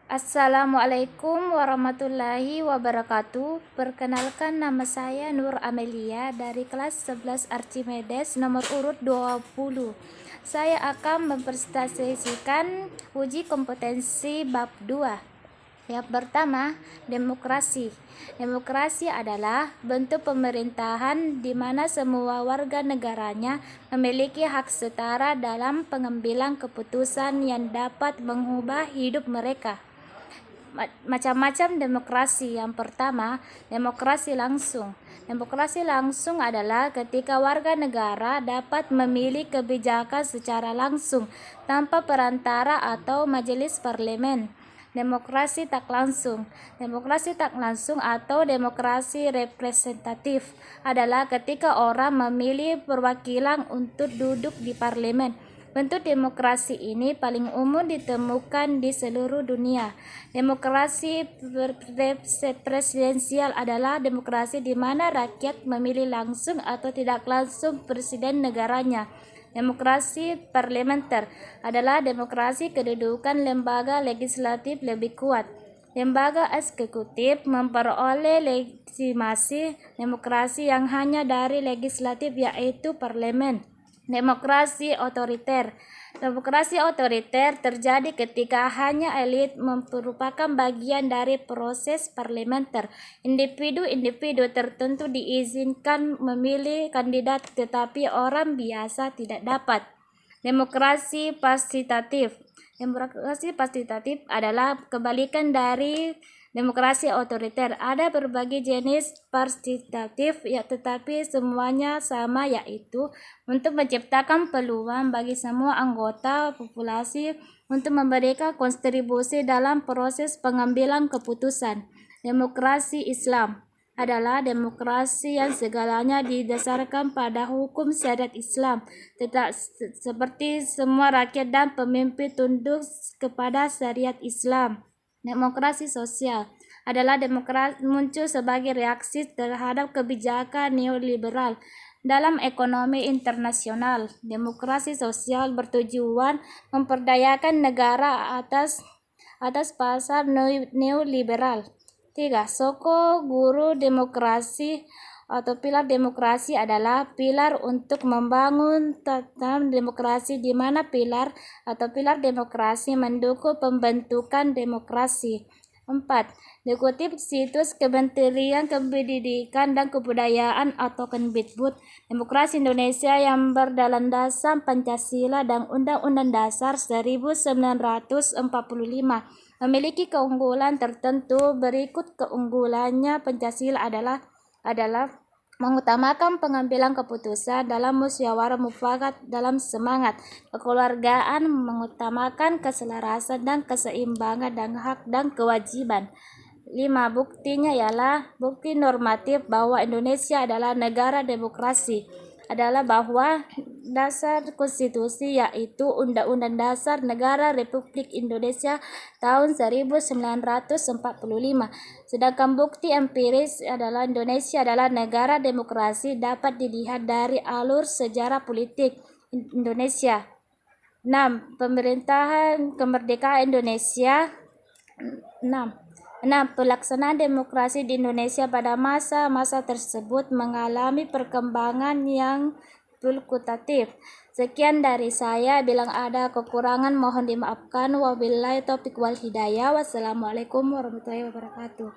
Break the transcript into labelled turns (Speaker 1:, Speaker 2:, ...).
Speaker 1: Assalamualaikum warahmatullahi wabarakatuh. Perkenalkan, nama saya Nur Amelia dari kelas 11 Archimedes nomor urut 20. Saya akan mempresentasikan uji kompetensi bab 2. Yang pertama, demokrasi. Demokrasi adalah bentuk pemerintahan di mana semua warga negaranya memiliki hak setara dalam pengambilan keputusan yang dapat mengubah hidup mereka. Macam-macam demokrasi. Yang pertama, demokrasi langsung. Demokrasi langsung adalah ketika warga negara dapat memilih kebijakan secara langsung tanpa perantara atau majelis parlemen. Demokrasi tak langsung. Demokrasi tak langsung atau demokrasi representatif adalah ketika orang memilih perwakilan untuk duduk di parlemen. Bentuk demokrasi ini paling umum ditemukan di seluruh dunia. Demokrasi presidensial adalah demokrasi di mana rakyat memilih langsung atau tidak langsung presiden negaranya. Demokrasi parlementer adalah demokrasi kedudukan lembaga legislatif lebih kuat. Lembaga eksekutif memperoleh legitimasi demokrasi yang hanya dari legislatif, yaitu parlemen. Demokrasi otoriter. Demokrasi otoriter terjadi ketika hanya elit merupakan bagian dari proses parlementer. Individu-individu tertentu diizinkan memilih kandidat, tetapi orang biasa tidak dapat. Demokrasi partisipatif. Demokrasi partisipatif adalah kebalikan dari demokrasi otoriter. Ada berbagai jenis partisipatif, tetapi semuanya sama, yaitu untuk menciptakan peluang bagi semua anggota populasi untuk memberikan kontribusi dalam proses pengambilan keputusan. Demokrasi Islam adalah demokrasi yang segalanya didasarkan pada hukum syariat Islam, seperti semua rakyat dan pemimpin tunduk kepada syariat Islam. Demokrasi sosial adalah demokrasi muncul sebagai reaksi terhadap kebijakan neoliberal dalam ekonomi internasional. Demokrasi sosial bertujuan memperdayakan negara atas pasar neoliberal. 3. Soko guru demokrasi atau pilar demokrasi adalah pilar untuk membangun tatanan demokrasi, di mana pilar demokrasi mendukung pembentukan demokrasi. 4. Dikutip situs Kementerian Pendidikan dan Kebudayaan atau Kemdikbud, demokrasi Indonesia yang berlandaskan Pancasila dan Undang-Undang Dasar 1945 memiliki keunggulan tertentu. Berikut keunggulannya. Pancasila adalah mengutamakan pengambilan keputusan dalam musyawarah mufakat dalam semangat kekeluargaan, mengutamakan keselarasan dan keseimbangan dan hak dan kewajiban. 5. Buktinya ialah bukti normatif bahwa Indonesia adalah negara demokrasi adalah bahwa dasar konstitusi, yaitu Undang-Undang Dasar Negara Republik Indonesia tahun 1945. Sedangkan bukti empiris adalah Indonesia adalah negara demokrasi dapat dilihat dari alur sejarah politik Indonesia. 6. Pemerintahan kemerdekaan Indonesia. 6. Pelaksanaan demokrasi di Indonesia pada masa-masa tersebut mengalami perkembangan yang fluktuatif. Sekian dari saya. Bila ada kekurangan mohon dimaafkan. Wabillahi taufiq wal hidayah. Wassalamualaikum warahmatullahi wabarakatuh.